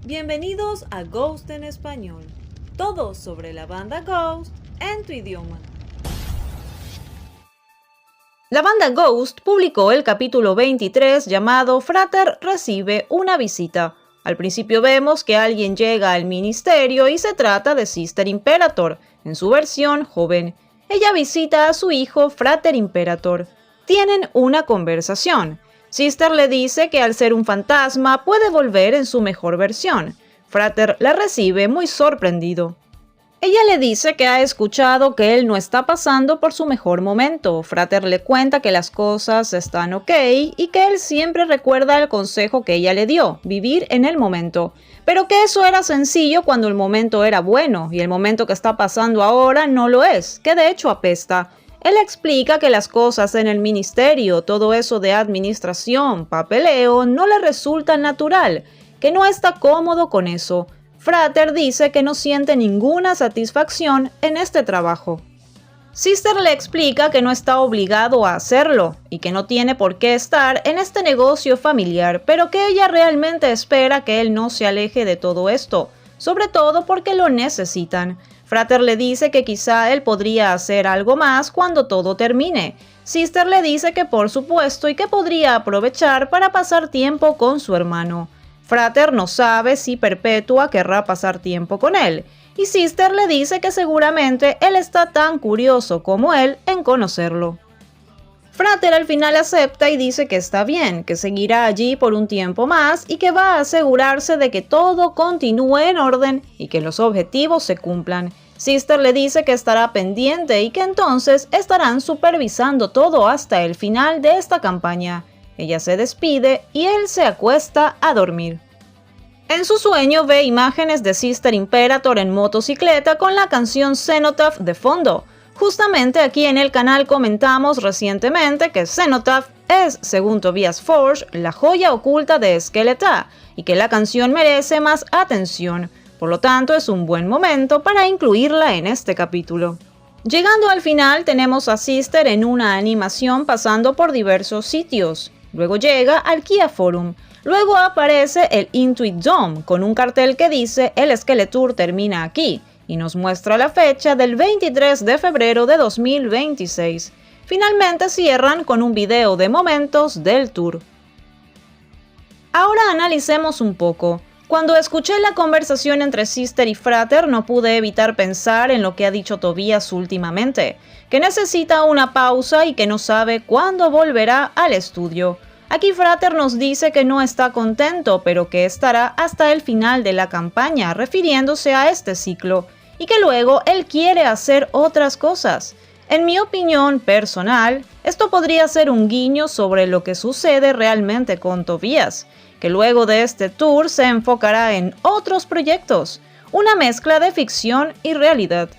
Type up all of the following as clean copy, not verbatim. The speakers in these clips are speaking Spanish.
Bienvenidos a Ghost en Español. Todo sobre la banda Ghost en tu idioma. La banda Ghost publicó el capítulo 23 llamado Frater recibe una visita. Al principio vemos que alguien llega al ministerio y se trata de Sister Imperator, en su versión joven. Ella visita a su hijo Frater Imperator. Tienen una conversación. Sister le dice que al ser un fantasma puede volver en su mejor versión. Frater la recibe muy sorprendido. Ella le dice que ha escuchado que él no está pasando por su mejor momento. Frater le cuenta que las cosas están ok y que él siempre recuerda el consejo que ella le dio, vivir en el momento. Pero que eso era sencillo cuando el momento era bueno y el momento que está pasando ahora no lo es, que de hecho apesta. Él explica que las cosas en el ministerio, todo eso de administración, papeleo, no le resulta natural, que no está cómodo con eso. Frater dice que no siente ninguna satisfacción en este trabajo. Sister le explica que no está obligado a hacerlo y que no tiene por qué estar en este negocio familiar, pero que ella realmente espera que él no se aleje de todo esto, sobre todo porque lo necesitan. Frater le dice que quizá él podría hacer algo más cuando todo termine. Sister le dice que por supuesto y que podría aprovechar para pasar tiempo con su hermano. Frater no sabe si Perpetua querrá pasar tiempo con él, y Sister le dice que seguramente él está tan curioso como él en conocerlo. Frater al final acepta y dice que está bien, que seguirá allí por un tiempo más y que va a asegurarse de que todo continúe en orden y que los objetivos se cumplan. Sister le dice que estará pendiente y que entonces estarán supervisando todo hasta el final de esta campaña. Ella se despide y él se acuesta a dormir. En su sueño ve imágenes de Sister Imperator en motocicleta con la canción Cenotaph de fondo. Justamente aquí en el canal comentamos recientemente que Cenotaph es, según Tobias Forge, la joya oculta de Skeletor y que la canción merece más atención. Por lo tanto, es un buen momento para incluirla en este capítulo. Llegando al final, tenemos a Sister en una animación pasando por diversos sitios. Luego llega al Kia Forum. Luego aparece el Intuit Dome con un cartel que dice el Skeletor termina aquí y nos muestra la fecha del 23 de febrero de 2026. Finalmente cierran con un video de momentos del tour. Ahora analicemos un poco. Cuando escuché la conversación entre Sister y Frater no pude evitar pensar en lo que ha dicho Tobias últimamente, que necesita una pausa y que no sabe cuándo volverá al estudio. Aquí Frater nos dice que no está contento, pero que estará hasta el final de la campaña, refiriéndose a este ciclo, y que luego él quiere hacer otras cosas. En mi opinión personal, esto podría ser un guiño sobre lo que sucede realmente con Tobias, que luego de este tour se enfocará en otros proyectos, una mezcla de ficción y realidad.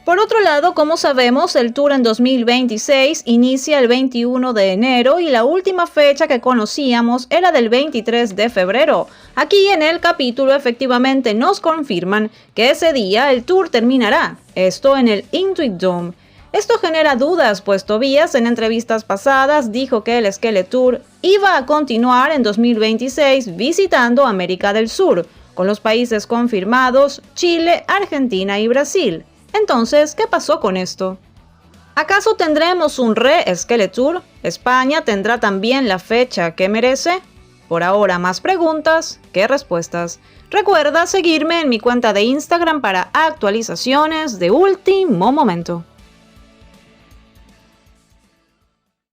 Por otro lado, como sabemos, el tour en 2026 inicia el 21 de enero y la última fecha que conocíamos era del 23 de febrero. Aquí en el capítulo efectivamente nos confirman que ese día el tour terminará, esto en el Intuit Dome. Esto genera dudas, pues Tobias en entrevistas pasadas dijo que el Skeletor iba a continuar en 2026 visitando América del Sur, con los países confirmados Chile, Argentina y Brasil. Entonces, ¿qué pasó con esto? ¿Acaso tendremos un re-Skeletor? ¿España tendrá también la fecha que merece? Por ahora más preguntas que respuestas. Recuerda seguirme en mi cuenta de Instagram para actualizaciones de último momento.